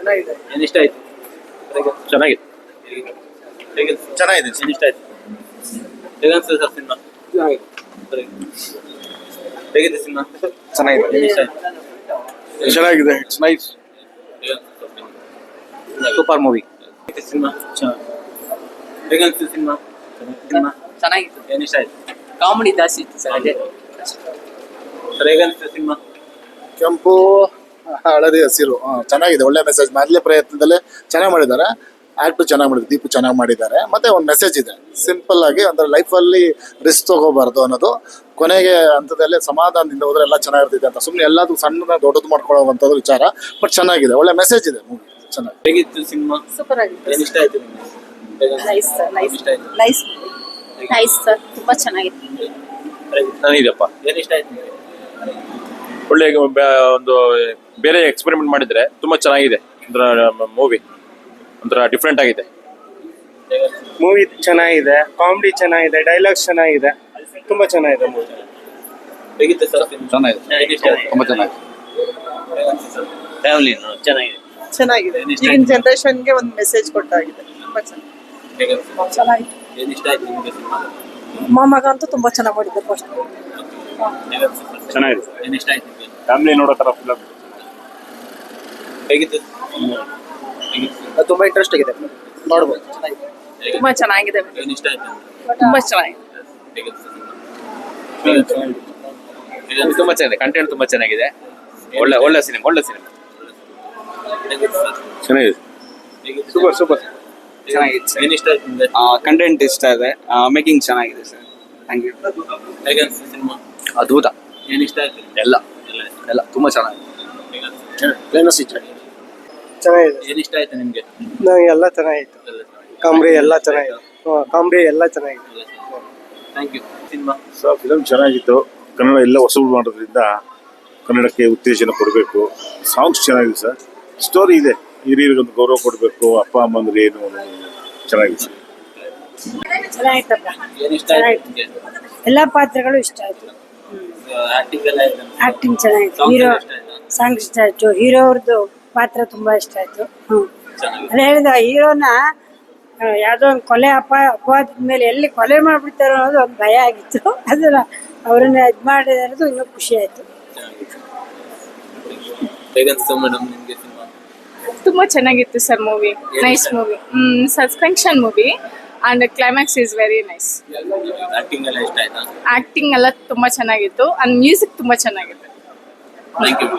ಚೆನ್ನಾಗಿದೆ. ಏನು ಇಷ್ಟ ಆಯ್ತು? ಚೆನ್ನಾಗಿದೆ. ಚೆನ್ನಾಗಿದೆ. ಏನು ಇಷ್ಟ ಆಯ್ತು? ಹೇಗನ್ಸ್ತದೆ ಸರ್ ಸಿನಿಮಾ? ಹೇಗಿದೆ ಸಿನಿಮಾ? ಚೆನ್ನಾಗಿದೆ. ಏನು ಇಷ್ಟ ಆಯ್ತು? ಚೆನ್ನಾಗಿದೆ. It's nice. Super movie. Cinema ಹೇಗನ್ಸ್ತದೆ ಸಿನಿಮಾ? ಚೆನ್ನಾಗಿತ್ತು. ಏನು ಇಷ್ಟ ಆಯ್ತು? ಕಾಮಿಡಿ ಜಾಸ್ತಿ ಇತ್ತು ಸರ್ ಅದೇ. ಸರ್ ಹೇಗನ್ಸ್ತದೆ ಸಿನಿಮಾ? ಕೆಂಪು ಹಳದಿ ಹಸಿರು ಚೆನ್ನಾಗಿದೆ. ಒಳ್ಳೆ ಮೆಸೇಜ್ ಮೊದಲೇ ಪ್ರಯತ್ನದಲ್ಲೇ ಚೆನ್ನಾಗಿ ಮಾಡಿದ್ದಾರೆ. ಆಕ್ಟು ಚೆನ್ನಾಗಿ ಮಾಡಿದ್ದಾರೆ, ದೀಪು ಚೆನ್ನಾಗಿ ಮಾಡಿದ್ದಾರೆ. ಮತ್ತೆ ಒಂದು ಮೆಸೇಜ್ ಇದೆ, ಸಿಂಪಲ್ ಆಗಿ ಅಂದ್ರೆ ಲೈಫಲ್ಲಿ ರಿಸ್ಕ್ ತಗೋಬಾರ್ದು ಅನ್ನೋದು. ಕೊನೆಗೆ ಹಂತದಲ್ಲಿ ಸಮಾಧಾನದಿಂದ ಹೋದ್ರೆ ಎಲ್ಲ ಚೆನ್ನಾಗಿರ್ತೈತೆ ಅಂತ, ಸುಮ್ಮನೆ ಎಲ್ಲದೂ ಸಣ್ಣ ದೊಡ್ಡದು ಮಾಡ್ಕೊಳ್ಳೋವಂಥದ್ದು ವಿಚಾರ. ಬಟ್ ಚೆನ್ನಾಗಿದೆ, ಒಳ್ಳೆ ಮೆಸೇಜ್ ಇದೆ ಮೂವಿ. ಚೆನ್ನಾಗಿ. ಹೇಗಿತ್ತು ಸಿನಿಮಾ? ಸೂಪರ್ ಆಗಿತ್ತು. ಏನು ಇಷ್ಟ ಆಯ್ತು ನಿಮಗೆ? ನೈಸ್ ಸರ್, ನೈಸ್ ಇಷ್ಟ ಆಯ್ತು? ನೈಸ್ ನೈಸ್ ಸರ್, ತುಂಬಾ ಚೆನ್ನಾಗಿತ್ತು. ಚೆನ್ನಾಗಿದೆಯಪ್ಪ. ಏನು ಇಷ್ಟ ಆಯ್ತು ನಿಮಗೆ? ಒಳ್ಳೆ ಒಂದು ಬೇರೆ ಎಕ್ಸ್ಪೆರಿಮೆಂಟ್ ಮಾಡಿದ್ರೆ ತುಂಬಾ ಚೆನ್ನಾಗಿದೆ. ಮೂವಿ ಒಂಥರ ಡಿಫ್ರೆಂಟ್ ಆಗಿದೆ. ಮೂವಿ ಚೆನ್ನಾಗಿದೆ, ಕಾಮಿಡಿ ಚೆನ್ನಾಗಿದೆ, ಡೈಲಾಗ್ಸ್ ಚೆನ್ನಾಗಿದೆ, ತುಂಬಾ ಚೆನ್ನಾಗಿದೆ ಮೂವಿ. ಹೇಗಿತ್ತು ಸರ್? ಚೆನ್ನಾಗಿದೆ, ಏನು ಇಷ್ಟ ಆಯ್ತು? ತುಂಬ ಚೆನ್ನಾಗಿದೆ. ಫ್ಯಾಮಿಲಿ ಚೆನ್ನಾಗಿದೆ. ಚೆನ್ನಾಗಿದೆ. ಏನು ಇಷ್ಟ ಈಗಿನ ಆಯ್ತು? ಜನರೇಷನ್ಗೆ ಒಂದು ಮೆಸೇಜ್ ಕೊಟ್ಟಾಗಿದೆ. ತುಂಬಾ ಹೇಗನ್ಸ್ತದೆ? ಚೆನ್ನಾಗಿತ್ತು. ಏನು ಇಷ್ಟ ಆಯ್ತು ನಿಮಗೆ ಸಿನಿಮಾ? ಮೊಮ್ಮಗ ಅಂತೂ ತುಂಬಾ ಚೆನ್ನಾಗಿ ಮಾಡಿದ್ದೆ ಫಸ್ಟ್. ಹೇಗನ್ಸ್ತದೆ? ಚೆನ್ನಾಗಿದೆ. ಏನು ಇಷ್ಟ ಆಯ್ತು ನಿಮಗೆ? ಫ್ಯಾಮಿಲಿ ನೋಡೋ ತರ ಫಿಲಮ್. ಹೇಗಿತ್ತು? ತುಂಬಾ ಇಂಟ್ರೆಸ್ಟ್ ಆಗಿದೆ, ನೋಡ್ಬೋದು. ಚೆನ್ನಾಗಿದೆ. ತುಂಬಾ ಚೆನ್ನಾಗಿದೆ. ಏನು ಇಷ್ಟ ಆಯ್ತು? ತುಂಬಾ ಚೆನ್ನಾಗಿದೆ. ಹೇಗಿತ್ತು ಸಿನಿಮಾ? ತುಂಬಾ ಚೆನ್ನಾಗಿದೆ. ಕಂಟೆಂಟ್ ತುಂಬಾ ಚೆನ್ನಾಗಿದೆ. ಒಳ್ಳೆ ಸಿನಿಮಾ. ಹೇಗಿತ್ತು ಸರ್? ಚೆನ್ನಾಗಿದೆ. ಹೇಗಿತ್ತು? ಸೂಪರ್ ಚೆನ್ನಾಗಿದೆ. ಏನು ಇಷ್ಟ ಆಯ್ತು ನಿಮಗೆ? ಕಂಟೆಂಟ್ ಇಷ್ಟ ಇದೆ, ಮೇಕಿಂಗ್ ಚೆನ್ನಾಗಿದೆ ಸರ್. Thank you. ಹೇಗನ್ಸ್ತದೆ ಸಿನಿಮಾ? ಅದ್ಭುತ. ಏನು ಇಷ್ಟ ಆಯ್ತು? ಎಲ್ಲ ತುಂಬ ಚೆನ್ನಾಗಿದೆ. ಹೇಗನ್ಸ್ತದೆ? ಚೆನ್ನಾಗಿದೆ. ಏನು ಇಷ್ಟ ಆಯ್ತು ನಿಮಗೆ? ಎಲ್ಲ ಚೆನ್ನಾಗಿತ್ತು. ಕಾಮಿಡಿ ಎಲ್ಲ ಚೆನ್ನಾಗಿದೆ. Thank you. ಸಿನಿಮಾ ಫಿಲಮ್ ಚೆನ್ನಾಗಿತ್ತು. ಕನ್ನಡ ಎಲ್ಲ ಹೊಸಬರು ಮಾಡೋದ್ರಿಂದ ಕನ್ನಡಕ್ಕೆ ಉತ್ತೇಜನ ಕೊಡಬೇಕು. ಸಾಂಗ್ಸ್ ಚೆನ್ನಾಗಿದೆ ಸರ್. ಸ್ಟೋರಿ ಇದೆ, ಹಿರಿಯರಿಗೊಂದು ಗೌರವ ಕೊಡಬೇಕು, ಅಪ್ಪ ಅಮ್ಮಂದ್ರೆ ಏನು ಚೆನ್ನಾಗಿದೆ ಸರ್. ಚೆನ್ನಾಗಿತ್ತಪ್ಪ. ಏನು ಇಷ್ಟ ಆಯ್ತು ನಿಮಗೆ? ಎಲ್ಲಾ ಪಾತ್ರಗಳು ಇಷ್ಟ ಆಯ್ತು. ಆಕ್ಟಿಂಗ್ ಎಲ್ಲ ಇದೆ. ಆಕ್ಟಿಂಗ್ ಚೆನ್ನಾಗಿತ್ತು. Songs ಹೀರೋ ಎಲ್ಲ ಇಷ್ಟ ಆಯ್ತಾ? ಸಾಂಗ್ ಇಷ್ಟ ಆಯ್ತು. ಹೀರೋ ಅವ್ರದ್ದು ಪಾತ್ರ ತುಂಬಾ ಇಷ್ಟ ಆಯ್ತು. ಚೆನ್ನಾಗಿದೆ. ಅದೇ ಹೇಳಿದ ಹೀರೋನ ಯಾವ್ದೋ ಒಂದು ಕೊಲೆ ಅಪವಾದದ ಮೇಲೆ ಎಲ್ಲಿ ಕೊಲೆ ಮಾಡ್ಬಿಡ್ತಾರೋ ಅನ್ನೋದು ಒಂದು ಭಯ ಆಗಿತ್ತು. ಅದನ್ನ ಅವ್ರನ್ನ ಇದ್ ಮಾಡಿರೋದು ಇನ್ನೂ ಖುಷಿ ಆಯ್ತು. ಹೇಗನ್ಸ್ತು ಮೇಡಮ್ ನಿಮಗೆ ಸಿನಿಮಾ? ತುಂಬಾ ಚೆನ್ನಾಗಿತ್ತು sir movie. Nice movie. Suspension movie and climax is very nice. Acting ಎಲ್ಲ ಇಷ್ಟ ಆಯ್ತಾ? ಆಕ್ಟಿಂಗ್ ಎಲ್ಲ ತುಂಬಾ ಚೆನ್ನಾಗಿತ್ತು ಅಂಡ್ ಮ್ಯೂಸಿಕ್ ತುಂಬಾ ಚೆನ್ನಾಗಿತ್ತು. Thank you.